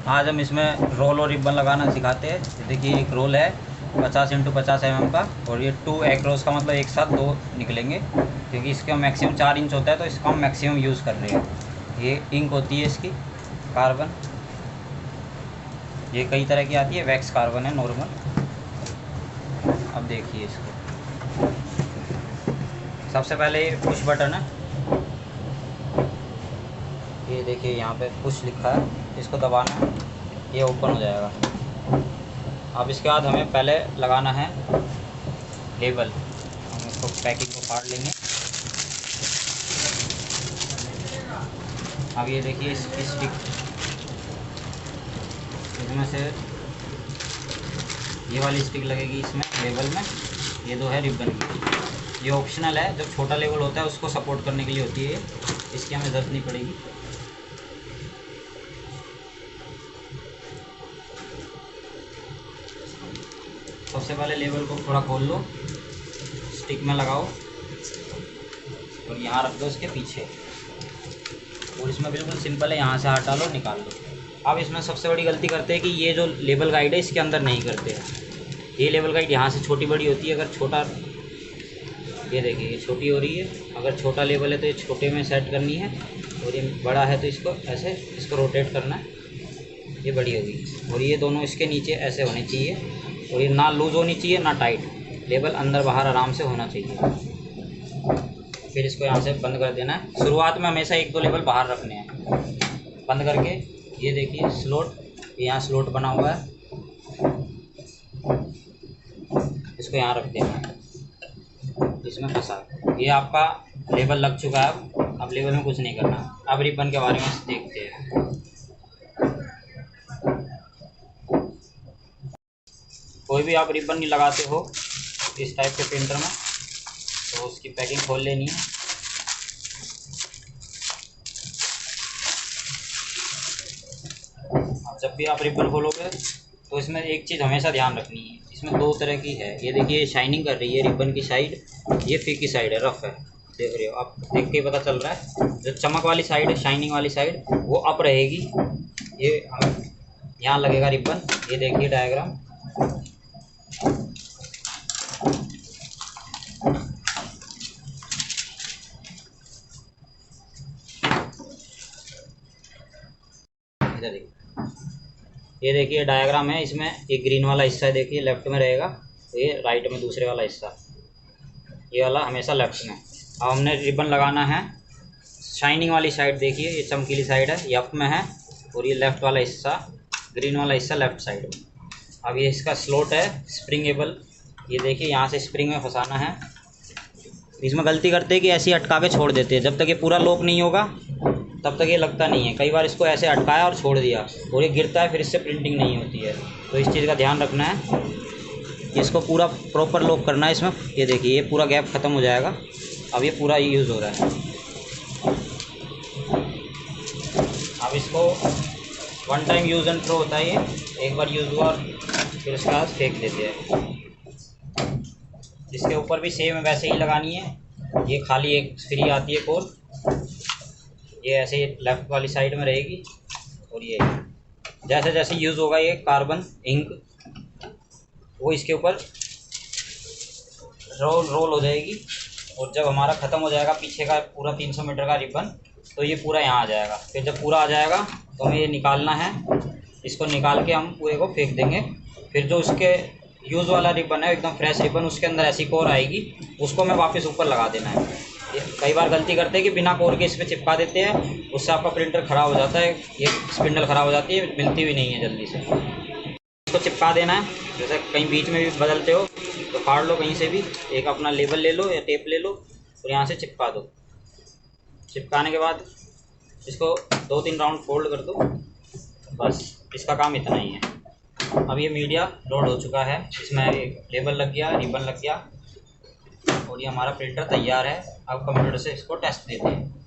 आज हम इसमें रोल और रिबन लगाना सिखाते हैं। देखिए एक रोल है 50 × 50 mm का, और ये 2 एक्रोस का, मतलब एक साथ 2 निकलेंगे, क्योंकि इसका मैक्सिमम 4 इंच होता है, तो इसका हम मैक्सिमम यूज़ कर रहे हैं। ये इंक होती है इसकी कार्बन, ये कई तरह की आती है, वैक्स कार्बन है नॉर्मल। अब देखिए इसको, सबसे पहले पुश बटन है, ये देखिए यहाँ पे पुश लिखा है, इसको दबाना है, ये ओपन हो जाएगा। अब इसके बाद हमें पहले लगाना है लेबल। हम इसको पैकिंग को फाड़ लेंगे। अब ये देखिए इसकी स्टिक, इसमें से ये वाली स्टिक लगेगी इसमें लेबल में, ये 2 है रिबन की। ये ऑप्शनल है, जब छोटा लेबल होता है उसको सपोर्ट करने के लिए होती है, इसकी हमें ज़रूरत नहीं पड़ेगी। सबसे पहले लेबल को थोड़ा खोल लो, स्टिक में लगाओ और यहाँ रख दो इसके पीछे, और इसमें बिल्कुल सिंपल है, यहाँ से हटा लो, निकाल लो। अब इसमें सबसे बड़ी गलती करते हैं कि ये जो लेबल गाइड है इसके अंदर नहीं करते हैं। ये लेबल गाइड यहाँ से छोटी बड़ी होती है, अगर छोटा, ये देखिए ये छोटी हो रही है, अगर छोटा लेबल है तो ये छोटे में सेट करनी है, और ये बड़ा है तो इसको ऐसे, इसको रोटेट करना है, ये बड़ी होगी। और ये दोनों इसके नीचे ऐसे होने चाहिए, और ये ना लूज़ होनी चाहिए ना टाइट, लेबल अंदर बाहर आराम से होना चाहिए। फिर इसको यहाँ से बंद कर देना है। शुरुआत में हमेशा 1-2 लेबल बाहर रखने हैं। बंद करके ये देखिए स्लॉट, यहाँ स्लॉट बना हुआ है, इसको यहाँ रख देना है, इसमें फंसा। ये आपका लेबल लग चुका है। अब लेबल में कुछ नहीं करना। अब रिबन के बारे में देखते हैं। कोई भी आप रिबन नहीं लगाते हो इस टाइप के प्रिंटर में, तो उसकी पैकिंग खोल लेनी है। जब भी आप रिबन खोलोगे तो इसमें एक चीज़ हमेशा ध्यान रखनी है, इसमें 2 तरह की है। ये देखिए शाइनिंग कर रही है रिबन की साइड, ये फीकी साइड है, रफ है, देख रहे हो आप, देख के पता चल रहा है। जो चमक वाली साइड है, शाइनिंग वाली साइड, वो अप रहेगी। ये यहाँ लगेगा रिबन, ये देखिए डायग्राम। इधर देखिए, ये देखिए डायग्राम है, इसमें एक ग्रीन वाला हिस्सा देखिए लेफ्ट में रहेगा, ये राइट में दूसरे वाला हिस्सा, ये वाला हमेशा लेफ्ट में। अब हमने रिबन लगाना है शाइनिंग वाली साइड, देखिए ये चमकीली साइड है, ये अप में है, और ये लेफ़्ट वाला हिस्सा, ग्रीन वाला हिस्सा लेफ़्ट साइड में। अब ये इसका स्लॉट है स्प्रिंगेबल, ये देखिए यहाँ से स्प्रिंग में फंसाना है। इसमें गलती करते हैं कि ऐसे ही अटका के छोड़ देते हैं, जब तक ये पूरा लॉक नहीं होगा तब तक ये लगता नहीं है। कई बार इसको ऐसे अटकाया और छोड़ दिया और ये गिरता है, फिर इससे प्रिंटिंग नहीं होती है। तो इस चीज़ का ध्यान रखना है, इसको पूरा प्रॉपर लॉक करना है इसमें। ये देखिए ये पूरा गैप ख़त्म हो जाएगा, अब ये पूरा यूज़ हो रहा है। अब इसको 1 टाइम यूज़ एंड थ्रो होता है, ये एक बार यूज़ हुआ फिर उसके बाद फेंक देते हैं। इसके ऊपर भी सेम वैसे ही लगानी है। ये खाली एक फ्री आती है कोर, ये ऐसे लेफ़्ट वाली साइड में रहेगी, और ये जैसे जैसे यूज़ होगा ये कार्बन इंक, वो इसके ऊपर रोल हो जाएगी। और जब हमारा ख़त्म हो जाएगा पीछे का पूरा 300 मीटर का रिबन, तो ये पूरा यहाँ आ जाएगा। फिर जब पूरा आ जाएगा तो हमें ये निकालना है, इसको निकाल के हम पूरे को फेंक देंगे। फिर जो उसके यूज़ वाला रिबन है एकदम फ्रेश रिबन, उसके अंदर ऐसी कोर आएगी, उसको हमें वापस ऊपर लगा देना है। कई बार गलती करते हैं कि बिना कोर के इस पर चिपका देते हैं, उससे आपका प्रिंटर ख़राब हो जाता है, ये स्पिंडल ख़राब हो जाती है, मिलती भी नहीं है जल्दी से। इसको चिपका देना है, जैसे कहीं बीच में भी बदलते हो तो फाड़ लो कहीं से भी, एक अपना लेबल ले लो या टेप ले लो और यहाँ से चिपका दो। चिपकाने के बाद इसको 2-3 राउंड फोल्ड कर दो, बस इसका काम इतना ही है। अब ये मीडिया लोड हो चुका है, इसमें एक लेबल लग गया, रिबन लग गया, और ये हमारा प्रिंटर तैयार है। अब कंप्यूटर से इसको टेस्ट देते हैं।